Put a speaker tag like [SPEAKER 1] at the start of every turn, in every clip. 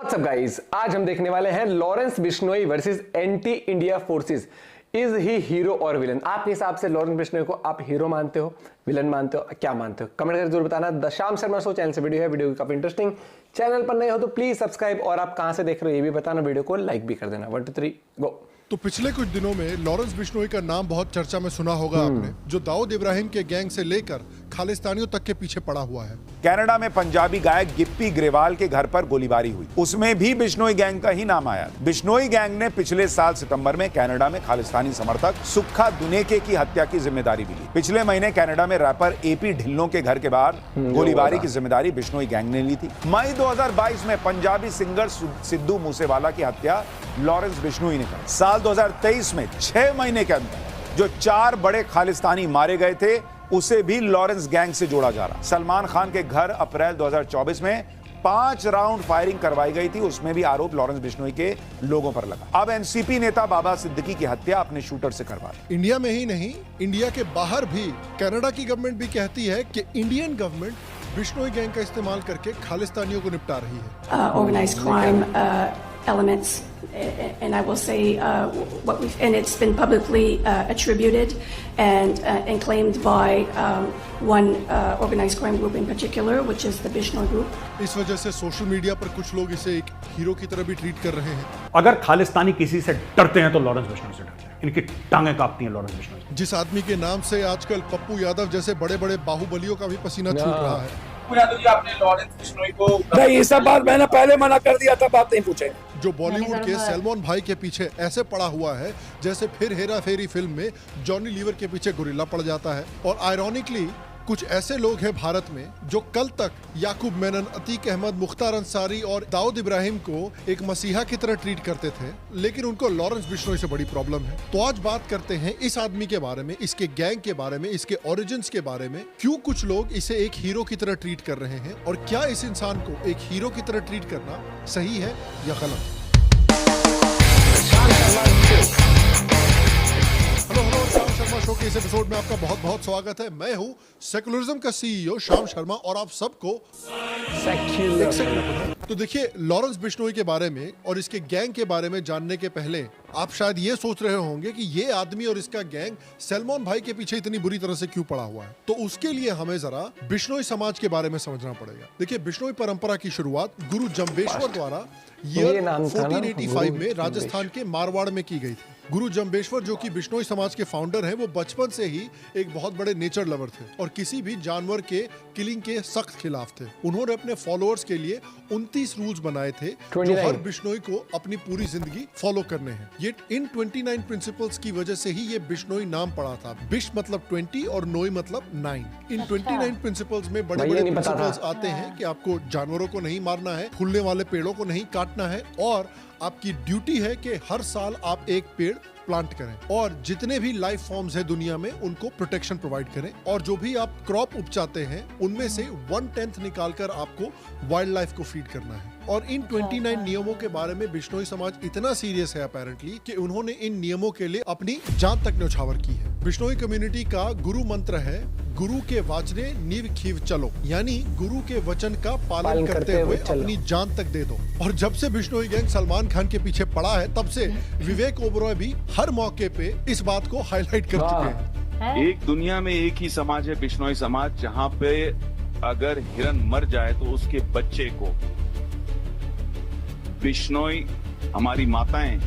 [SPEAKER 1] What's up guys, आज हम देखने वाले हैं Lawrence Bishnoi versus anti India forces. Is he hero और विलन? आपके हिसाब से लॉरेंस बिश्नोई को आप हीरो मानते हो, विलन मानते हो, क्या मानते हो? कमेंट करके जरूर बताना। द शाम शर्मा शो चैनल से वीडियो है, वीडियो काफी इंटरेस्टिंग। चैनल पर नए हो तो प्लीज सब्सक्राइब, और आप कहां से देख रहे हो ये भी बताना, वीडियो को लाइक भी कर देना। 1 2 3 गो।
[SPEAKER 2] तो पिछले कुछ दिनों में लॉरेंस बिश्नोई का नाम बहुत चर्चा में सुना होगा आपने, जो दाऊद इब्राहिम के गैंग से लेकर खालिस्तानियों तक के पीछे पड़ा हुआ है।
[SPEAKER 3] कनाडा में पंजाबी गायक गिप्पी ग्रेवाल के घर पर गोलीबारी हुई, उसमें भी बिश्नोई गैंग का ही नाम आया। बिश्नोई गैंग ने पिछले साल सितंबर में कनाडा में खालिस्तानी समर्थक सुक्खा दुनेके की हत्या की जिम्मेदारी भी ली। पिछले महीने कनाडा में रैपर एपी ढिल्लों के घर के बाहर गोलीबारी की जिम्मेदारी बिश्नोई गैंग ने ली थी। मई 2022 में पंजाबी सिंगर सिद्धू मूसेवाला की हत्या लॉरेंस बिश्नोई ने की। साल 2023 में 6 महीने के अंदर जो 4 बड़े खालिस्तानी मारे गए थे, उसे भी लॉरेंस गैंग से जोड़ा जा रहा। सलमान खान के घर अप्रैल 2024 में 5 राउंड फायरिंग करवाई गई थी, उसमें भी आरोप लॉरेंस बिश्नोई के लोगों पर लगा। अब एनसीपी नेता बाबा सिद्दीकी की हत्या अपने शूटर से करवा।
[SPEAKER 2] इंडिया में ही नहीं, इंडिया के बाहर भी कनाडा की गवर्नमेंट भी कहती है कि इंडियन गवर्नमेंट बिश्नोई गैंग का इस्तेमाल करके खालिस्तानियों को निपटा रही है।
[SPEAKER 4] Organized crime elements, and I will say and it's been publicly attributed and claimed by one organized crime group in particular, which is the Bishnoi group.
[SPEAKER 2] इस वजह से सोशल मीडिया पर कुछ लोग इसे एक हीरो की तरह भी ट्रीट कर रहे हैं।
[SPEAKER 5] अगर खालिस्तानी किसी से डरते हैं तो लॉरेंस बिश्नोई से डरते हैं। इनकी टांगें कांपती हैं लॉरेंस बिश्नोई से।
[SPEAKER 2] जिस आदमी के नाम से आजकल पप्पू यादव जैसे बड़े बड़े बाहुबलियों का भी पसीना छूट रहा है।
[SPEAKER 6] यादव जी, आपने लॉरेंस बिश्नोई को
[SPEAKER 7] नहीं, ये सब बात मैंने पहले मना कर दिया था, बात नहीं पूछे।
[SPEAKER 2] जो बॉलीवुड के सलमान भाई के पीछे ऐसे पड़ा हुआ है जैसे फिर हेरा फेरी फिल्म में जॉनी लीवर के पीछे गोरिल्ला पड़ जाता है। और आयरॉनिकली कुछ ऐसे लोग हैं भारत में जो कल तक याकूब मेनन, अतीक अहमद, मुख्तार अंसारी और दाऊद इब्राहिम को एक मसीहा की तरह ट्रीट करते थे, लेकिन उनको लॉरेंस बिश्नोई से बड़ी प्रॉब्लम है। तो आज बात करते हैं इस आदमी के बारे में, इसके गैंग के बारे में, इसके ओरिजिन्स के बारे में, क्यों कुछ लोग इसे एक हीरो की तरह ट्रीट कर रहे हैं, और क्या इस इंसान को एक हीरो की तरह ट्रीट करना सही है या गलत। हेलो शाम शर्मा शो के इस एपिसोड में आपका बहुत बहुत स्वागत है। मैं हूं सेकुलरिज्म का सीईओ शाम शर्मा, और आप सबको तो देखिए, लॉरेंस बिश्नोई के बारे में और इसके गैंग के बारे में जानने के पहले आप शायद ये सोच रहे होंगे कि ये आदमी और इसका गैंग सलमान भाई के पीछे इतनी बुरी तरह से क्यों पड़ा हुआ है। तो उसके लिए हमें जरा बिश्नोई समाज के बारे में समझना पड़ेगा। देखिए, बिश्नोई परंपरा की शुरुआत गुरु जम्बेश्वर द्वारा ईयर 1485 में राजस्थान के मारवाड़ में की गई थी। गुरु जम्बेश्वर, जो कि बिश्नोई समाज के फाउंडर हैं, वो बचपन से ही एक बहुत बड़े नेचर लवर थे और किसी भी जानवर के किलिंग के सख्त खिलाफ थे। उन्होंने अपने फॉलोअर्स के लिए 29 रूल्स बनाए थे जो हर बिश्नोई को अपनी पूरी जिंदगी फॉलो करने हैं। ये इन 29 प्रिंसिपल्स की वजह से ही ये बिश्नोई नाम पड़ा था। बिश मतलब 20 और नोई मतलब 9। इन 29 प्रिंसिपल्स में बड़े बड़े प्रिंसिपल्स आते हैं कि आपको जानवरों को नहीं मारना है, फूलने वाले पेड़ों को नहीं काटना है, और आपकी ड्यूटी है कि हर साल आप एक पेड़ प्लांट करें, और जितने भी लाइफ फॉर्म्स हैं दुनिया में उनको प्रोटेक्शन प्रोवाइड करें, और जो भी आप क्रॉप उपजाते हैं उनमें से 1/10 निकालकर आपको वाइल्ड लाइफ को फीड करना है। और इन 29 नियमों के बारे में बिश्नोई समाज इतना सीरियस है अपेरेंटली कि उन्होंने इन नियमों के लिए अपनी जान तक न्यौछावर की है। बिश्नोई कम्युनिटी का गुरु मंत्र है गुरु के वाचने नीव खीव चलो, यानी गुरु के वचन का पालन करते हुए अपनी जान तक दे दो। और जब से बिश्नोई गैंग सलमान खान के पीछे पड़ा है, तब से विवेक ओबरॉय भी हर मौके पे इस बात को हाईलाइट कर चुके हैं।
[SPEAKER 6] एक दुनिया में एक ही समाज है बिश्नोई समाज, जहाँ पे अगर हिरन मर जाए तो उसके बच्चे को बिश्नोई हमारी माताएं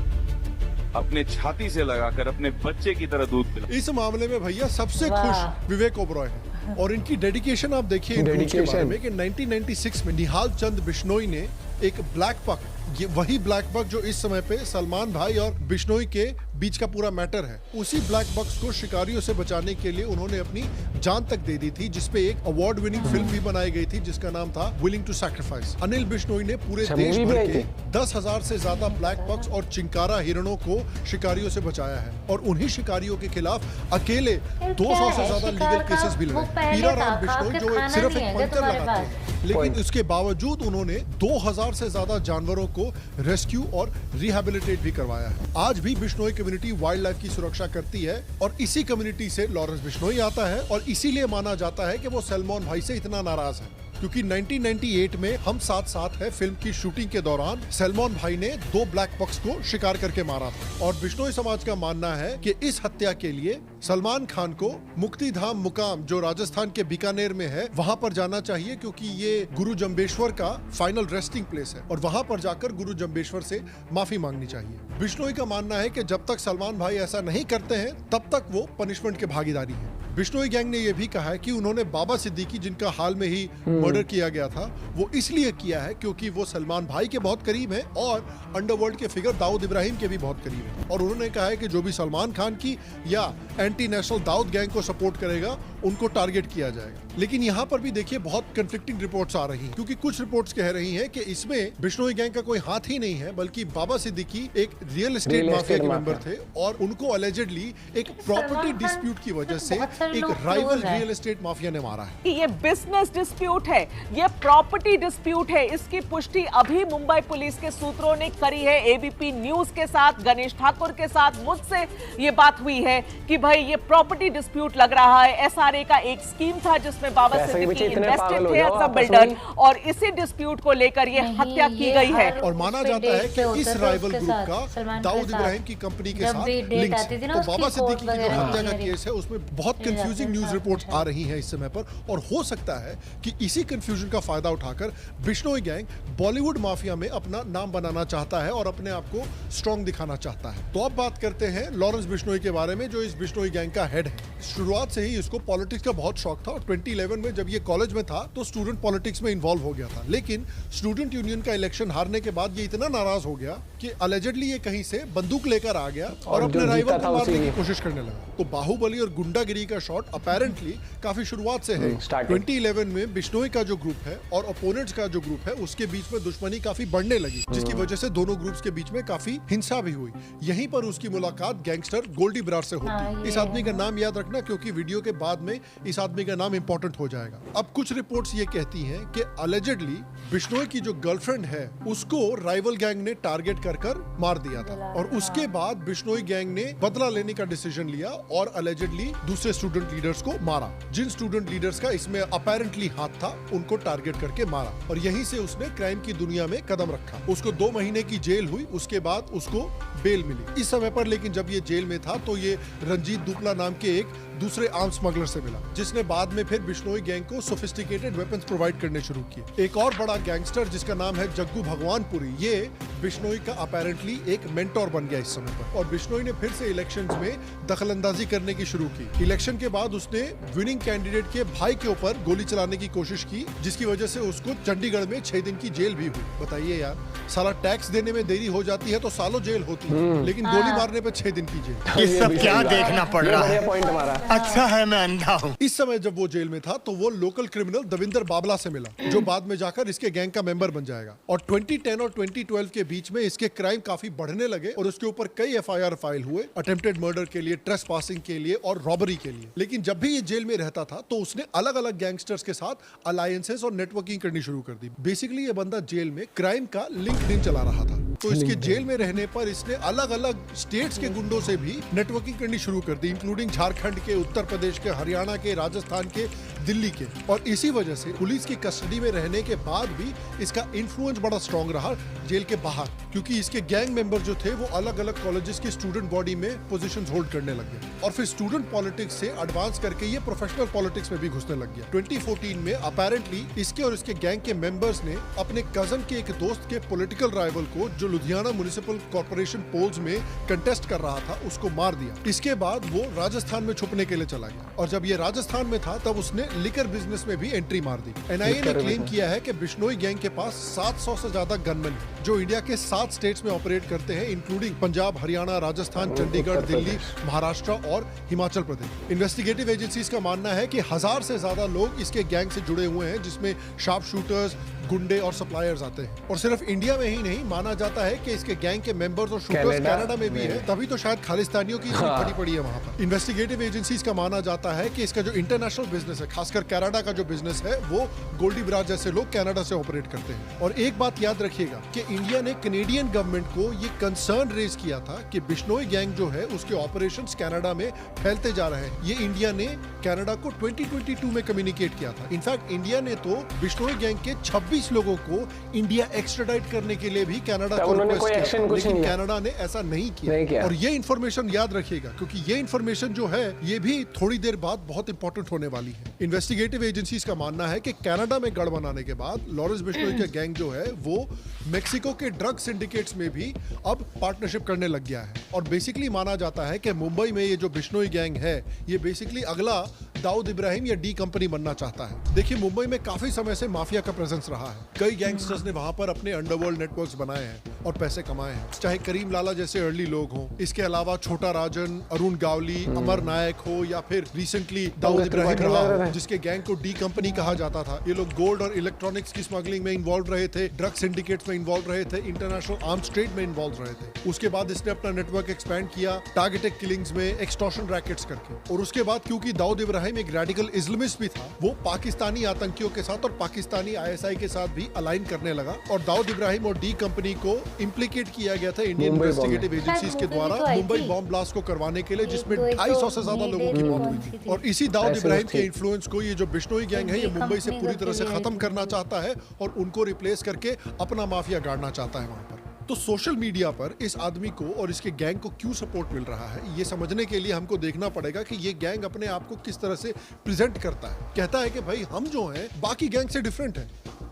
[SPEAKER 6] अपने छाती से लगाकर अपने बच्चे की तरह दूध पिला।
[SPEAKER 2] इस मामले में भैया सबसे खुश विवेक ओबरॉय है, और इनकी डेडिकेशन आप देखिए इन रूल्स के बारे में कि 1996 में निहाल चंद बिश्नोई ने एक ब्लैक बक, ये वही ब्लैक बक जो इस समय पे सलमान भाई और बिश्नोई के बीच का पूरा मैटर है, उसी ब्लैक बक्स को शिकारियों से बचाने के लिए उन्होंने अपनी जान तक दे दी थी, जिसपे एक अवार्ड विनिंग फिल्म भी बनाई गई थी जिसका नाम था willing to sacrifice. Anil Bishnoi ने पूरे देश भर के 10,000 से ज्यादा ब्लैक बक्स और चिंकारा हिरणों को शिकारियों से बचाया है, और उन्हीं शिकारियों के खिलाफ अकेले 200 से ज्यादा लीगल केसेस भी लड़े। पीरा राम बिश्नोई जो सिर्फ एक पंक्चर लगाते हैं, लेकिन इसके बावजूद उन्होंने 2000 से ज्यादा जानवरों को रेस्क्यू और रिहैबिलिटेट भी करवाया है। आज भी बिश्नोई कम्युनिटी वाइल्ड लाइफ की सुरक्षा करती है, और इसी कम्युनिटी से लॉरेंस बिश्नोई आता है, और इसीलिए माना जाता है कि वो सलमान भाई से इतना नाराज है। क्योंकि 1998 में हम साथ साथ है फिल्म की शूटिंग के दौरान सलमान भाई ने 2 ब्लैक बॉक्स को शिकार करके मारा था। और बिश्नोई समाज का मानना है कि इस हत्या के लिए सलमान खान को मुक्तिधाम मुकाम जो राजस्थान के बीकानेर में है वहां पर जाना चाहिए, क्योंकि ये गुरु जम्बेश्वर का फाइनल रेस्टिंग प्लेस है और वहां पर जाकर गुरु जम्बेश्वर से माफी मांगनी चाहिए। बिश्नोई का मानना है कि जब तक सलमान भाई ऐसा नहीं करते हैं तब तक वो पनिशमेंट के भागीदारी है। बिश्नोई गैंग ने यह भी कहा है कि उन्होंने बाबा सिद्दीकी, जिनका हाल में ही मर्डर किया गया था, वो इसलिए किया है क्योंकि वो सलमान भाई के बहुत करीब है और अंडरवर्ल्ड के फिगर दाऊद इब्राहिम के भी बहुत करीब है। और उन्होंने कहा है कि जो भी सलमान खान की या एंटी नेशनल दाऊद गैंग को सपोर्ट करेगा उनको टारगेट किया जाएगा। लेकिन यहाँ पर भी देखिए बहुत कंफ्लिक्टिंग रिपोर्ट्स आ रही हैं, क्योंकि कुछ रिपोर्ट्स कह रही हैं कि इसमें बिश्नोई गैंग का कोई हाथ ही नहीं है, बल्कि बाबा सिद्दीकी एक रियल एस्टेट माफिया के मेंबर थे और उनको अलेजेडली एक प्रॉपर्टी डिस्प्यूट की वजह से एक राइवल रियल एस्टेट माफिया ने मारा है।
[SPEAKER 8] ये बिजनेस डिस्प्यूट है, ये प्रॉपर्टी डिस्प्यूट है, इसकी पुष्टि अभी मुंबई पुलिस के सूत्रों ने करी है। एबीपी न्यूज के साथ, गणेश ठाकुर के साथ मुझसे ये बात हुई है कि भाई ये प्रॉपर्टी डिस्प्यूट लग रहा है। एसआरए का एक स्कीम था जिसमें बाबा सिद्दीकी इन्वेस्टेड थे एज अ बिल्डर और इसी डिस्प्यूट को लेकर ये हत्या की गई है।
[SPEAKER 2] और माना जाता है कि इस राइवल ग्रुप का दाऊद इब्राहिम की कंपनी के साथ लिंक्स है। तो बाबा सिद्दीकी की जो हत्या का केस है उसमें बहुत कंफ्यूजिंग न्यूज रिपोर्ट्स आ रही हैं इस समय पर, और हो सकता है कि इसी कंफ्यूजन का फायदा उठाकर बिश्नोई गैंग बॉलीवुड माफिया में अपना नाम बनाना चाहता है और अपने आप को स्ट्रॉन्ग दिखाना चाहता है। तो अब बात करते हैं लॉरेंस बिश्नोई के बारे में, जो इस बिश्नोई गैंग का हेड है। शुरुआत से ही इसको पॉलिटिक्स का बहुत शौक था और 2011 में जब ये कॉलेज में था तो स्टूडेंट पॉलिटिक्स में इन्वॉल्व हो गया था। लेकिन स्टूडेंट यूनियन का इलेक्शन हारने के बाद ये इतना नाराज हो गया कि अलेजेडली ये कहीं से बंदूक लेकर आ गया और अपने राइवल को मारने की कोशिश करने लगा। तो बाहुबली और गुंडागिरी का शॉट अपेरेंटली काफी शुरुआत से है। 2011 में बिश्नोई का जो ग्रुप है और ओपोनेंट्स का जो ग्रुप है उसके बीच में दुश्मनी काफी बढ़ने लगी, जिसकी वजह से दोनों ग्रुप्स के बीच में काफी हिंसा भी हुई। यहीं पर उसकी मुलाकात गैंगस्टर गोल्डी बरार से होती। इस आदमी का नाम याद रखना क्योंकि वीडियो के बाद में इस आदमी का नाम इंपॉर्टेंट हो जाएगा। अब कुछ रिपोर्ट्स ये कहती हैं कि अलेजेडली बिश्नोई की जो गर्लफ्रेंड है उसको राइवल गैंग ने टारगेट कर मार दिया था और उसके बाद बिश्नोई गैंग ने बदला लेने का डिसीजन लिया और अलेजेडली दूसरे स्टूडेंट लीडर्स को मारा। जिन स्टूडेंट लीडर्स का इसमें अपेरेंटली हाथ था उनको टारगेट करके मारा और यहीं से उसने क्राइम की दुनिया में कदम रखा। उसको 2 महीने की जेल हुई, उसके बाद उसको बेल मिली इस समय पर। लेकिन जब ये जेल में था तो ये रंजीत दुपला नाम के एक दूसरे आर्म स्मगलर से मिला, जिसने बाद में फिर बिश्नोई गैंग को सोफिस्टिकेटेड वेपन्स प्रोवाइड करने शुरू किए। एक और बड़ा गैंगस्टर जिसका नाम है जग्गू भगवानपुरी, ये बिश्नोई का अपेरेंटली एक मेंटोर बन गया इस समय पर। और बिश्नोई ने फिर से इलेक्शंस में दखलंदाजी करने की शुरू की। इलेक्शन के बाद उसने विनिंग कैंडिडेट के भाई के ऊपर गोली चलाने की कोशिश की, जिसकी वजह से उसको चंडीगढ़ में 6 दिन की जेल भी हुई। बताइए यार, साला टैक्स देने में देरी हो जाती है तो सालों जेल होती है, लेकिन गोली मारने पे 6 दिन की जेल।
[SPEAKER 9] ये सब क्या देखना पड़ रहा है?
[SPEAKER 1] पॉइंट हमारा
[SPEAKER 9] अच्छा है मैं अंधा हूँ।
[SPEAKER 2] इस समय जब वो जेल में था तो वो लोकल क्रिमिनल दविंदर बाबला से मिला, जो बाद में जाकर इसके गैंग का मेंबर बन जाएगा। और 2010 और 2012 के बीच में इसके क्राइम काफी बढ़ने लगे और उसके ऊपर कई एफआईआर फाइल हुए, अटेम्प्टेड मर्डर के लिए, ट्रेसपासिंग के लिए और रॉबरी के लिए। लेकिन जब भी ये जेल में रहता था तो उसने अलग अलग गैंगस्टर्स के साथ अलायंसेस और नेटवर्किंग करनी शुरू कर दी। बेसिकली ये बंदा जेल में क्राइम का लिंक्डइन चला रहा था। तो इसके जेल में रहने पर इसने अलग अलग स्टेट्स के गुंडों से भी नेटवर्किंग करनी शुरू कर दी, इंक्लूडिंग झारखंड के, उत्तर प्रदेश के, हरियाणा के, राजस्थान के, दिल्ली के। और इसी वजह से पुलिस की कस्टडी में रहने के बाद भी इसका इन्फ्लुएंस बड़ा स्ट्रॉन्ग रहा जेल के बाहर, क्योंकि इसके गैंग मेंबर जो थे वो अलग अलग कॉलेजेस की स्टूडेंट बॉडी में पोजीशंस होल्ड करने लग गए और फिर स्टूडेंट पॉलिटिक्स से एडवांस करके ये प्रोफेशनल पॉलिटिक्स में भी घुसने लग गया। 2014 में अपेरेंटली इसके और इसके गैंग के मेंबर्स ने अपने कजन के एक दोस्त के पॉलिटिकल राइवल को, जो लुधियाना म्युनिसिपल कॉर्पोरेशन पोल्स में कंटेस्ट कर रहा था, उसको मार दिया। इसके बाद वो राजस्थान में छुपने के लिए चला गया और जब ये राजस्थान में था तब उसने लिकर बिजनेस में भी एंट्री मार दी। एनआईए ने क्लेम किया है कि बिश्नोई गैंग के पास 700 से ज्यादा गनमैन हैं, जो इंडिया के 7 स्टेट्स में ऑपरेट करते हैं, इंक्लूडिंग पंजाब, हरियाणा, राजस्थान, चंडीगढ़, दिल्ली, महाराष्ट्र और हिमाचल प्रदेश। इन्वेस्टिगेटिव एजेंसीज का मानना है कि 1000 से ज्यादा लोग इसके गैंग से जुड़े हुए हैं, जिसमें शार्प शूटर्स, गुंडे और सप्लायर्स आते हैं। और सिर्फ इंडिया में ही नहीं, माना जाता है कि इसके गैंग के मेंबर्स और शूटर्स कनाडा में भी है, तभी तो शायद खालिस्तानियों की पड़ी पड़ी है वहाँ पर। इन्वेस्टिगेटिव एजेंसीज का माना जाता है कि इसका जो इंटरनेशनल बिजनेस है, खासकर कनाडा का जो बिजनेस है, वो गोल्डी ब्रार जैसे लोग कनाडा से ऑपरेट करते हैं। और एक बात याद रखिएगा कि इंडिया ने कैनेडियन गवर्नमेंट को ये कंसर्न रेज किया था कि बिश्नोई गैंग जो है उसके ऑपरेशंस कनाडा में फैलते जा रहे हैं। ये इंडिया ने कनाडा को 2022 में कम्युनिकेट किया था। इनफैक्ट इंडिया ने तो बिश्नोई गैंग के 26 लोगों को इंडिया एक्स्ट्राडाइट करने के लिए भी कनाडा को रिक्वेस्ट किया, लेकिन कनाडा ने ऐसा नहीं किया। और ये इन्फॉर्मेशन याद रखिएगा, क्योंकि ये इन्फॉर्मेशन जो है ये भी थोड़ी देर बाद बहुत इंपॉर्टेंट होने वाली है। इन्वेस्टिगेटिव एजेंसीज का मानना है कि कनाडा में गढ़ बनाने के बाद लॉरेंस बिश्नोई का गैंग जो है वो मेक्सिको के ड्रग सिंडिकेट्स में भी अब पार्टनरशिप करने लग गया है। और बेसिकली माना जाता है कि मुंबई में ये जो बिश्नोई गैंग है ये बेसिकली अगला दाऊद इब्राहिम या डी कंपनी बनना चाहता है। देखिए, मुंबई में काफी समय से माफिया का प्रेजेंस रहा है। कई गैंगस्टर्स ने वहां पर अपने अंडरवर्ल्ड नेटवर्क्स बनाए हैं और पैसे कमाए हैं, चाहे करीम लाला जैसे अर्ली लोग हों, इसके अलावा छोटा राजन, अरुण गावली, अमर नायक हो, या फिर रिसेंटली दाऊद इब्राहिम रहा हो, जिसके गैंग को डी कंपनी कहा जाता था। ये लोग गोल्ड और इलेक्ट्रॉनिक्स की स्मगलिंग में इन्वॉल्व रहे थे, ड्रग सिंडिकेट्स में इन्वॉल्व रहे थे, इंटरनेशनल आर्म्स ट्रेड में इन्वॉल्व रहे थे। उसके बाद इसने अपना नेटवर्क एक्सपैंड किया टारगेटेड किलिंग्स में, एक्सटॉर्शन रैकेट्स करके। और उसके बाद क्योंकि दाऊद इब्राहिम एक रेडिकल इस्लामिस्ट भी था, वो पाकिस्तानी आतंकियों के साथ और पाकिस्तानी आईएसआई के साथ भी अलाइन करने लगा। और दाऊद इब्राहिम और डी कंपनी को इम्प्लीकेट किया गया था इंडियन इन्वेस्टिगेटिव एजेंसीज के द्वारा मुंबई बॉम्ब ब्लास्ट को करवाने के लिए, जिसमें 250 से ज्यादा लोगों की मौत हुई थी। और इसी दाऊद इब्राहिम के इन्फ्लुएंस को ये जो बिश्नोई गैंग है ये मुंबई से पूरी तरह से खत्म करना चाहता है और उनको रिप्लेस करके अपना माफिया गाड़ना चाहता है वहां पर। तो सोशल मीडिया पर इस आदमी को और इसके गैंग को क्यों सपोर्ट मिल रहा है, ये समझने के लिए हमको देखना पड़ेगा कि ये गैंग अपने आप को किस तरह से प्रेजेंट करता है। कहता है कि भाई हम जो हैं बाकी गैंग से डिफरेंट है।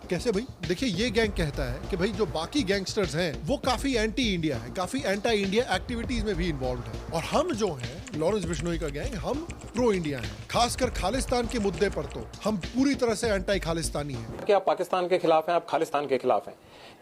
[SPEAKER 2] कैसे भाई? देखिए, ये गैंग कहता है कि भाई जो बाकी गैंगस्टर्स हैं वो काफी एंटी इंडिया है, काफी एंटी इंडिया एक्टिविटीज में भी इन्वॉल्व है, और हम जो हैं लॉरेंस बिश्नोई का गैंग, हम प्रो इंडिया हैं। खासकर खालिस्तान के मुद्दे पर तो हम पूरी तरह से एंटी खालिस्तानी हैं।
[SPEAKER 1] क्या आप पाकिस्तान के खिलाफ हैं? आप खालिस्तान के खिलाफ हैं?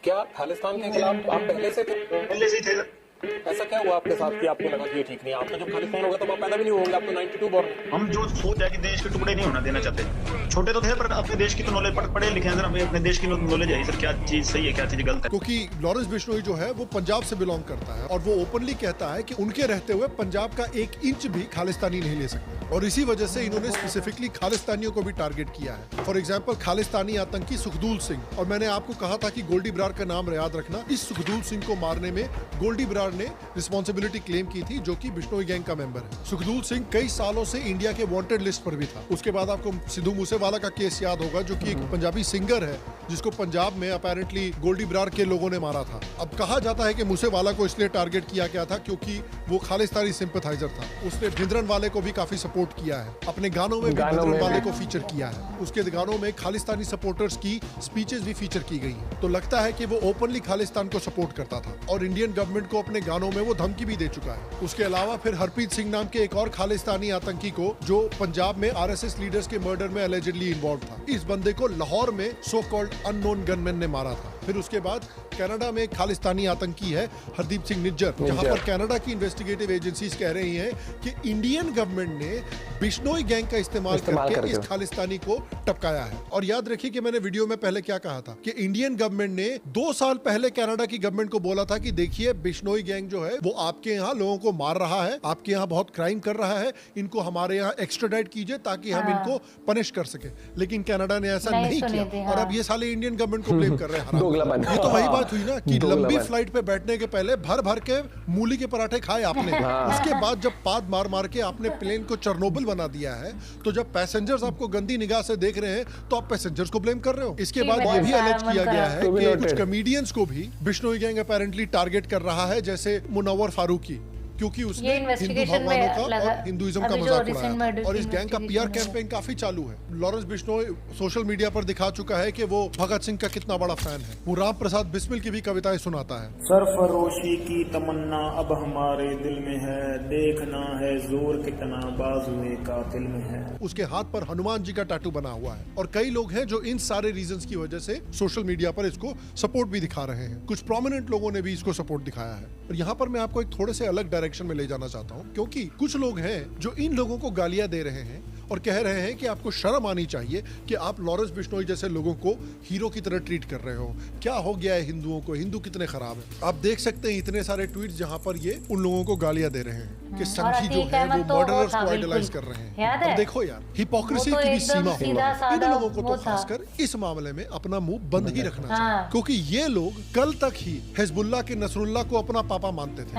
[SPEAKER 1] क्या खालिस्तान के खिलाफ आप पहले से थे?
[SPEAKER 9] पहले से थे।
[SPEAKER 1] ऐसा क्या हुआ आपके साथ कि आपको लगा कि ये ठीक नहीं है? आपका जब खालिस्तान होगा तब आप पैदा भी नहीं होंगे, आप तो 92 बॉर्न।
[SPEAKER 10] हम जो सोच है कि देश के टुकड़े नहीं होना देना चाहते, छोटे तो थे पर अपने देश की तो नॉलेज पढ़े लिखे हैं, हमें अपने देश की नॉलेज है सर, क्या चीज सही है क्या चीज गलत है।
[SPEAKER 2] क्योंकि लॉरेंस बिश्नोई जो है वो पंजाब से बिलोंग करता है और वो ओपनली कहता है कि उनके रहते हुए पंजाब का 1 इंच भी खालिस्तानी नहीं ले सकते, और इसी वजह से इन्होंने स्पेसिफिकली खालिस्तानियों को भी टारगेट किया है। फॉर एग्जाम्पल खालिस्तानी आतंकी सुखदूल सिंह, और मैंने आपको कहा था कि गोल्डी ब्रार का नाम याद रखना, इस सुखदूल सिंह को मारने में गोल्डी ब्रार ने रिस्पॉन्सिबिलिटी क्लेम की थी, जो कि बिश्नोई गैंग का मेंबर है। सुखदूल सिंह कई सालों से इंडिया के वांटेड लिस्ट पर भी था। उसके बाद आपको सिद्धू मूसेवाला का केस याद होगा, जो कि एक पंजाबी सिंगर है जिसको पंजाब में अपेरेंटली गोल्डी ब्रार के लोगों ने मारा था। अब कहा जाता है कि मूसेवाला को इसलिए टारगेट किया गया था क्योंकि वो खालिस्तानी सिंपैथाइजर था। उसने भिंद्रनवाले को भी काफी सपोर्ट किया है, अपने गानों में भी भिंद्रनवाले को फीचर किया है। उसके गानों में खालिस्तानी सपोर्टर्स की स्पीचेस भी फीचर की गई हैं। तो लगता है कि वो ओपनली खालिस्तान को सपोर्ट करता था और इंडियन गवर्नमेंट को अपने गानों में वो धमकी भी दे चुका है। उसके अलावा फिर हरप्रीत सिंह नाम के एक और खालिस्तानी आतंकी को, जो पंजाब में आरएसएस लीडर्स के मर्डर में एलिजिडली इन्वॉल्व था, इस बंदे को लाहौर में सो कॉल्ड अननोन गनमैन ने मारा था। फिर उसके बाद कनाडा में एक खालिस्तानी आतंकी है हरदीप सिंह निज्जर, जहां पर कनाडा की इन्वेस्टिगेटिव एजेंसीज कह रही हैं कि इंडियन गवर्नमेंट ने बिश्नोई गैंग का इस्तेमाल करके इस खालिस्तानी को टपकाया है। और याद रखिए कि मैंने वीडियो में पहले क्या कहा था कि इंडियन गवर्नमेंट ने 2 साल पहले कनाडा की गवर्नमेंट को बोला था कि देखिए बिश्नोई गैंग जो है वो आपके यहाँ लोगों को मार रहा है, आपके यहाँ बहुत क्राइम कर रहा है, इनको हमारे यहाँ एक्स्ट्राडाइट कीजिए ताकि हम इनको पनिश कर सके। लेकिन कनाडा ने ऐसा नहीं किया और अब ये साले इंडियन गवर्नमेंट को ब्लेम कर रहे हैं। ये तो वही बात हुई ना कि लंबी फ्लाइट पे बैठने के पहले भर भर के मूली के पराठे खाए आपने, उसके बाद जब पाद मार मार के आपने प्लेन को चेरनोबिल बना दिया है, तो जब पैसेंजर्स आपको गंदी निगाह से देख रहे हैं तो आप पैसेंजर्स को ब्लेम कर रहे हो। इसके बाद ये भी एलिज किया गया है कि कुछ कॉमेडियंस को भी बिश्नोई गैंग अपेरेंटली टारगेट कर रहा है, जैसे मुनव्वर फारूकी, क्योंकि उसने हिंदू भगवानों का और हिंदुइज्म का मजाक उड़ाया। और इस गैंग का पीआर कैंपेन काफी चालू है। लॉरेंस बिश्नोई सोशल मीडिया पर दिखा चुका है कि वो भगत सिंह का कितना बड़ा फैन है। वो राम प्रसाद बिस्मिल की भी कविताएं सुनाता है।
[SPEAKER 11] सरफरोशी की तमन्ना अब हमारे दिल में है, देखना है जोर कितना बाजुए कातिल में है। उसके हाथ पर हनुमान जी का टैटू बना हुआ है। और कई लोग हैं जो इन सारे रीजंस की वजह से सोशल मीडिया पर इसको सपोर्ट भी दिखा रहे हैं। कुछ प्रोमिनेंट लोगों ने भी इसको सपोर्ट दिखाया है। और यहाँ पर मैं आपको एक थोड़े से अलग डायरेक्शन में ले जाना चाहता हूँ, क्योंकि कुछ लोग हैं जो इन लोगों को गालियां दे रहे हैं
[SPEAKER 2] और कह रहे हैं कि आपको शर्म आनी चाहिए कि आप लॉरेंस बिश्नोई जैसे लोगों को हीरो की तरह ट्रीट कर रहे हो। क्या हो गया है हिंदुओं को, हिंदू कितने खराब है। आप देख सकते हैं इतने सारे ट्वीट जहां पर ये उन लोगों को गालियां दे रहे हैं कि संघी जो है वो मर्डरर्स को आइडलाइज कर रहे हैं। अब देखो यार, हिपोक्रेसी की भी सीमा हो। इन लोगों को तो खासकर इस मामले में अपना मुंह बंद ही रखना चाहिए, क्योंकि ये लोग कल तक ही हिजबुल्लाह के नसरुल्लाह को अपना पापा मानते थे।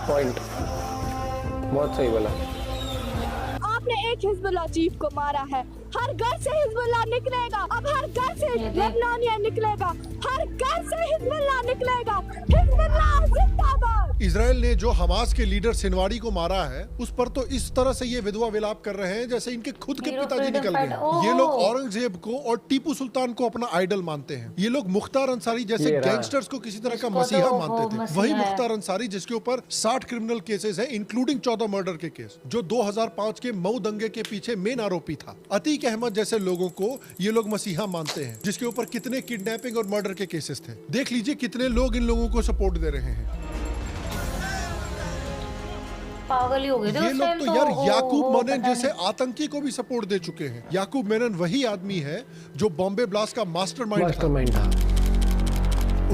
[SPEAKER 1] पॉइंट बहुत सही बोला।
[SPEAKER 12] आपने एक हिजबुल्लाह चीफ को मारा है, हर घर से हिजबुल्लाह निकलेगा, अब हर घर से लेबनानिया निकलेगा, हर घर से हिजबुल्लाह निकलेगा। हिजबुल्लाह जिंदाबाद।
[SPEAKER 2] इजराइल ने जो हमास के लीडर सिनवारी को मारा है, उस पर तो इस तरह से ये विधवा विलाप कर रहे हैं जैसे इनके खुद के पिताजी निकल गए। ये लोग औरंगजेब को और टीपू सुल्तान को अपना आइडल मानते हैं। ये लोग मुख्तार अंसारी जैसे गैंगस्टर्स को किसी तरह का मसीहा मानते थे। वही मुख्तार अंसारी जिसके ऊपर 60 क्रिमिनल केसेस हैं, इंक्लूडिंग 14 मर्डर के केस, जो 2005 के मऊ दंगे के पीछे मेन आरोपी था। अतीक अहमद जैसे लोगों को ये लोग मसीहा मानते हैं, जिसके ऊपर कितने किडनैपिंग और मर्डर के केसेस थे। देख लीजिए कितने लोग इन लोगों को सपोर्ट दे रहे हैं।
[SPEAKER 13] पागल ही हो गए थे
[SPEAKER 2] ये
[SPEAKER 13] उस
[SPEAKER 2] लोग
[SPEAKER 13] टाइम
[SPEAKER 2] तो यार याकूब मेनन जैसे आतंकी को भी सपोर्ट दे चुके हैं। याकूब मेनन वही आदमी है जो बॉम्बे ब्लास्ट का मास्टरमाइंड था।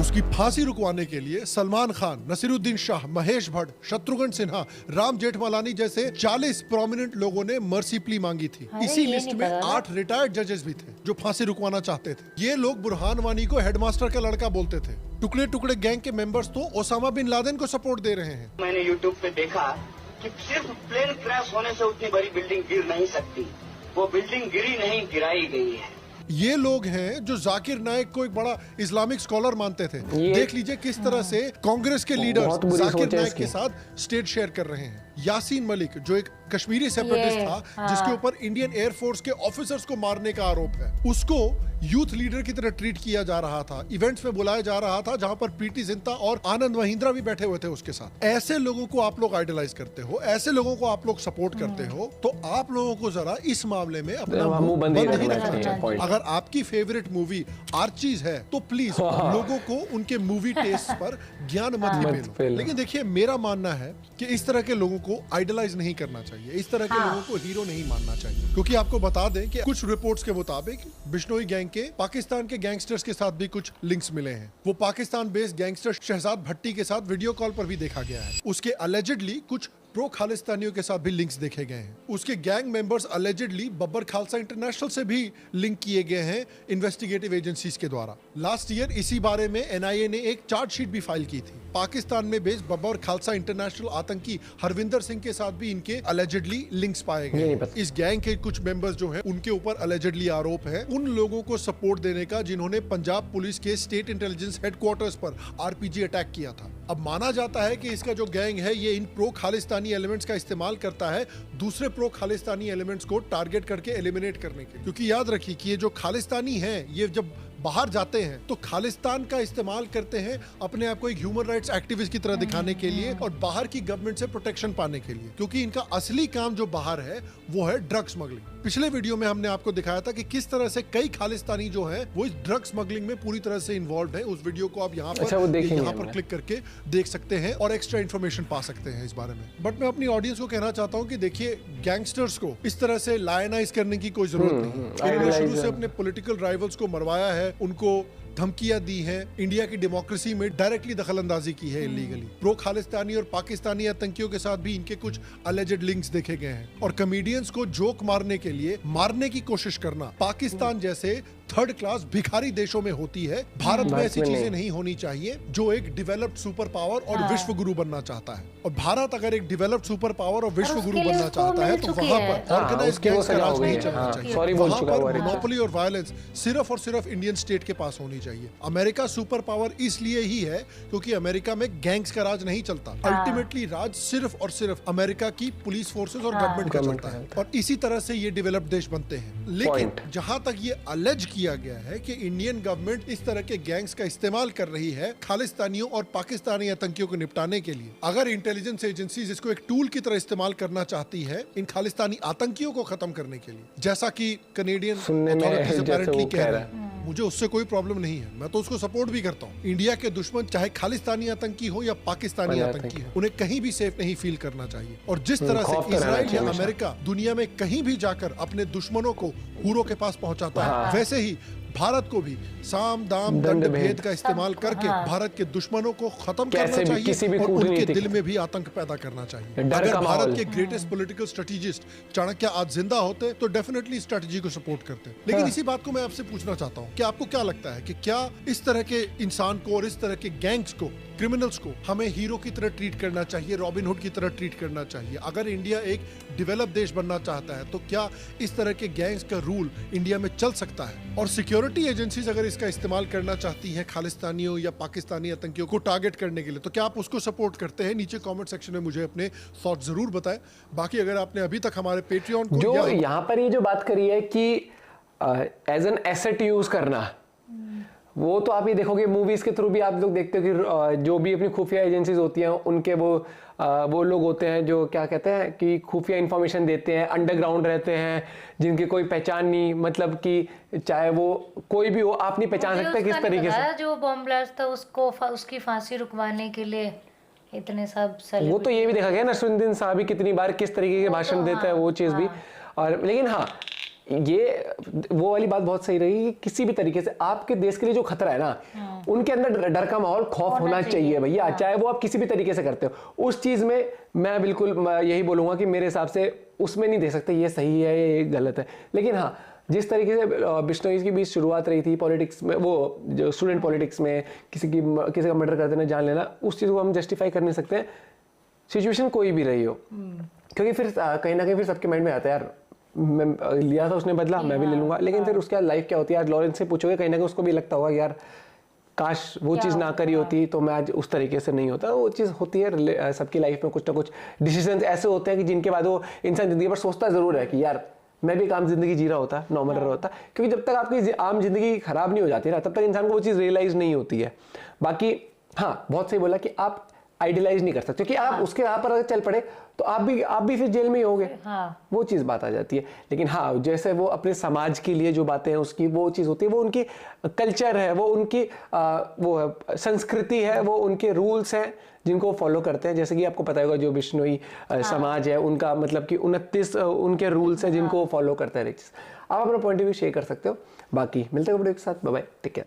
[SPEAKER 2] उसकी फांसी रुकवाने के लिए सलमान खान, नसीरुद्दीन शाह, महेश भट्ट, शत्रुघ्न सिन्हा, राम जेठमलानी जैसे 40 प्रोमिनेंट लोगों ने मर्सी प्ली मांगी थी। इसी लिस्ट में 8 रिटायर्ड जजेस भी थे जो फांसी रुकवाना चाहते थे। ये लोग बुरहान वानी को हेडमास्टर का लड़का बोलते थे। टुकड़े टुकड़े गैंग के मेंबर्स तो ओसामा बिन लादेन को सपोर्ट दे रहे हैं।
[SPEAKER 14] मैंने यूट्यूब पे देखा कि सिर्फ प्लेन क्रैश होने से उतनी बड़ी बिल्डिंग गिर नहीं सकती। वो बिल्डिंग गिरी नहीं, गिराई गई है।
[SPEAKER 2] ये लोग हैं जो जाकिर नाइक को एक बड़ा इस्लामिक स्कॉलर मानते थे। देख लीजिए किस तरह से कांग्रेस के लीडर्स जाकिर नाइक के साथ स्टेज शेयर कर रहे हैं। यासीन मलिक जो एक कश्मीरी सेपरेटिस्ट था, जिसके ऊपर इंडियन एयरफोर्स के ऑफिसर्स को मारने का आरोप है, उसको यूथ लीडर की तरह ट्रीट किया जा रहा था। इवेंट्स में बुलाया जा रहा था जहां पर प्रीति जिंटा और आनंद महिंद्रा भी बैठे हुए थे उसके साथ। ऐसे लोगों को आप लोग आइडलाइज करते हो, ऐसे लोगों को आप लोग सपोर्ट करते हो, तो आप लोगों को जरा इस मामले में अपना मुंह बंद ही रखना चाहिए। अगर आपकी फेवरेट मूवी आर्चीज है तो प्लीज लोगों को उनके मूवी टेस्ट पर ज्ञान मत फेलो। लेकिन देखिए, मेरा मानना है कि इस तरह के लोगों को आइडलाइज नहीं करना चाहिए, इस तरह के लोगों को हीरो नहीं मानना चाहिए। क्योंकि आपको बता दें कि कुछ रिपोर्ट्स के मुताबिक बिश्नोई गैंग के पाकिस्तान के गैंगस्टर्स के साथ भी कुछ लिंक्स मिले हैं। वो पाकिस्तान बेस्ड गैंगस्टर शहजाद भट्टी के साथ वीडियो कॉल पर भी देखा गया है। उसके अलेजिडली कुछ प्रो खालिस्तानियों के साथ भी लिंक्स देखे गए हैं। उसके gang members allegedly Babbar Khalsa international से भी लिंक किए गए हैं इन्वेस्टिगेटिव एजेंसीज के द्वारा। लास्ट ईयर इसी बारे में एनआईए ने एक चार्जशीट भी फाइल की थी। पाकिस्तान में बेस्ड बब्बर खालसा इंटरनेशनल आतंकी हरविंदर सिंह के साथ भी इनके अलेजिडली लिंक्स पाए गए। इस गैंग के कुछ मेंबर्स जो हैं, उनके ऊपर अलेजिडली आरोप है उन लोगों को सपोर्ट देने का जिन्होंने पंजाब पुलिस के स्टेट इंटेलिजेंस हेडक्वार्टर्स पर आरपीजी अटैक किया था। अब माना जाता है कि इसका जो गैंग है ये इन प्रो खालिस्तानी एलिमेंट्स का इस्तेमाल करता है दूसरे प्रो खालिस्तानी एलिमेंट्स को टारगेट करके एलिमिनेट करने के। क्योंकि याद रखिए कि ये जो खालिस्तानी हैं, ये जब बाहर जाते हैं तो खालिस्तान का इस्तेमाल करते हैं अपने आप को एक ह्यूमन राइट्स एक्टिविस्ट की तरह दिखाने के लिए और बाहर की गवर्नमेंट से प्रोटेक्शन पाने के लिए। क्योंकि इनका असली काम जो बाहर है वो है ड्रग स्मगलिंग। पिछले वीडियो में हमने आपको दिखाया था कि किस तरह से कई खालिस्तानी जो हैं वो इस ड्रग स्मगलिंग में पूरी तरह से इन्वॉल्व हैं। उस वीडियो को आप यहाँ पर क्लिक करके देख सकते हैं और एक्स्ट्रा इन्फॉर्मेशन पा सकते हैं इस बारे में। बट मैं अपनी ऑडियंस को कहना चाहता हूँ कि देखिए, गैंगस्टर्स को इस तरह से लायनाइज करने की कोई जरूरत नहीं। इन्होंने शुरू से अपने पॉलिटिकल राइवल्स को मरवाया है, उनको धमकियां दी हैं, इंडिया की डेमोक्रेसी में डायरेक्टली दखलंदाजी की है इलीगली। प्रो खालिस्तानी और पाकिस्तानी आतंकियों के साथ भी इनके कुछ अलेजेड लिंक्स देखे गए हैं। और कॉमेडियंस को जोक मारने के लिए मारने की कोशिश करना पाकिस्तान जैसे थर्ड क्लास भिखारी देशों में होती है। भारत में ऐसी चीजें नहीं होनी चाहिए जो एक डेवलप्ड सुपर पावर और विश्व गुरु बनना चाहता है। और भारत अगर एक डेवलप्ड सुपर पावर और विश्व गुरु बनना चाहता है तो वहां पर ऑर्गेनाइज्ड गैंग्स का राज नहीं चलना चाहिए। वहां पर मोनोपोली और वायलेंस सिर्फ और सिर्फ इंडियन स्टेट के पास होनी चाहिए। अमेरिका सुपर पावर इसलिए ही है क्योंकि अमेरिका में गैंग्स का राज नहीं चलता। अल्टीमेटली राज सिर्फ और सिर्फ अमेरिका की पुलिस फोर्सेस और गवर्नमेंट का चलता है। और इसी तरह से ये डेवलप्ड देश बनते हैं। लेकिन जहां तक ये अलेज किया गया है कि इंडियन गवर्नमेंट इस तरह के गैंग्स का इस्तेमाल कर रही है खालिस्तानियों और पाकिस्तानी आतंकियों को निपटाने के लिए, अगर इंटेलिजेंस एजेंसीज इसको एक टूल की तरह इस्तेमाल करना चाहती है इन खालिस्तानी आतंकियों को खत्म करने के लिए, जैसा कि कनेडियन अथॉरिटीज अपैरेंटली कह रहे हैं, मुझे उससे कोई प्रॉब्लम नहीं है, मैं तो उसको सपोर्ट भी करता हूँ। इंडिया के दुश्मन चाहे खालिस्तानी आतंकी हो या पाकिस्तानी आतंकी हो, उन्हें कहीं भी सेफ नहीं फील करना चाहिए। और जिस तरह से इजराइल या अमेरिका दुनिया में कहीं भी जाकर अपने दुश्मनों को हूरों के पास पहुंचाता है, वैसे ही भारत को भी साम दाम दंड भेद का इस्तेमाल करके भारत के दुश्मनों को खत्म करना चाहिए और उनके दिल में भी आतंक पैदा करना चाहिए। अगर भारत के ग्रेटेस्ट पॉलिटिकल स्ट्रेटेजिस्ट चाणक्य आज जिंदा होते तो डेफिनेटली स्ट्रेटजी को सपोर्ट करते। लेकिन इसी बात को मैं आपसे पूछना चाहता हूँ कि आपको क्या लगता है कि क्या इस तरह के इंसान को और इस तरह के गैंग्स को, क्रिमिनल्स को हमें हीरो की तरह ट्रीट करना चाहिए, रॉबिन हुड की तरह ट्रीट करना चाहिए? अगर इंडिया एक डेवलप देश बनना चाहता है तो क्या इस तरह के गैंग्स का रूल इंडिया में चल सकता है? और सिक्योरिटी एजेंसीज अगर इसका इस्तेमाल करना चाहती हैं खालिस्तानियों या पाकिस्तानी आतंकियों को टारगेट करने के लिए, तो क्या आप उसको सपोर्ट करते हैं? नीचे कमेंट सेक्शन में मुझे अपने थॉट जरूर बताएं। बाकी अगर आपने अभी तक हमारे पेट्रियन को
[SPEAKER 1] जो यहाँ पर ये जो बात करी है कि एज एन एसेट यूज करना, वो तो आप ये देखोगे मूवीज के थ्रू भी आप लोग देखते हो कि जो भी अपनी खुफिया एजेंसीज होती हैं उनके वो लोग होते हैं जो क्या कहते हैं कि खुफिया इंफॉर्मेशन देते हैं, अंडरग्राउंड रहते हैं, जिनकी कोई पहचान नहीं, मतलब कि चाहे वो कोई भी हो आप नहीं पहचान सकते किस तरीके से।
[SPEAKER 13] जो बॉम्ब ब्लास्ट था उसकी फांसी रुकवाने के लिए इतने सब
[SPEAKER 1] वो तो ये भी देखा गया नसरुद्दीन साहब कितनी बार किस तरीके के भाषण देता है, वो चीज भी। और लेकिन हाँ, ये वो वाली बात बहुत सही रही कि किसी भी तरीके से आपके देश के लिए जो खतरा है ना, उनके अंदर डर का माहौल, खौफ होना चाहिए भैया, चाहे वो आप किसी भी तरीके से करते हो। उस चीज में मैं बिल्कुल यही बोलूंगा कि मेरे हिसाब से उसमें नहीं दे सकते ये सही है ये गलत है। लेकिन हाँ, जिस तरीके से बिश्नोई की बीच शुरुआत रही थी पॉलिटिक्स में, वो जो स्टूडेंट पॉलिटिक्स में किसी का मर्डर कर देना, जान लेना, उस चीज को हम जस्टिफाई कर नहीं सकते, सिचुएशन कोई भी रही हो। क्योंकि फिर कहीं ना कहीं फिर सबके माइंड में आता है यार मैं लिया था उसने बदला, मैं भी ले लूंगा। लेकिन फिर उसके बाद लाइफ क्या होती है, आज लॉरेंस से पूछोगे कहीं ना कहीं उसको भी लगता होगा यार काश वो चीज़ ना करी होती तो मैं आज उस तरीके से नहीं होता। वो चीज़ होती है सबकी लाइफ में, कुछ ना कुछ डिसीजन ऐसे होते हैं कि जिनके बाद वो इंसान जिंदगी पर सोचता जरूर है कि यार मैं भी एक आम जिंदगी जी रहा होता, नॉर्मल रहा होता। क्योंकि जब तक आपकी आम जिंदगी खराब नहीं हो जाती ना, तब तक इंसान को वो चीज़ रियलाइज नहीं होती है। बाकी हाँ, बहुत सही बोला कि आप आइडियलाइज नहीं कर सकते, क्योंकि आप उसके यहाँ पर अगर चल पड़े तो आप भी फिर जेल में ही होगे। वो चीज़ बात आ जाती है। लेकिन हाँ, जैसे वो अपने समाज के लिए जो बातें हैं उसकी वो चीज़ होती है, वो उनकी कल्चर है, वो उनकी वो संस्कृति है, वो उनके रूल्स हैं जिनको वो फॉलो करते हैं। जैसे कि आपको पता होगा जो बिश्नोई समाज है उनका मतलब कि 29 उनके रूल्स हैं जिनको वो फॉलो करते हैं। आप अपना पॉइंट ऑफ व्यू शेयर कर सकते हो। बाकी मिलते हैं वीडियो के साथ, बाय बाय, टेक केयर।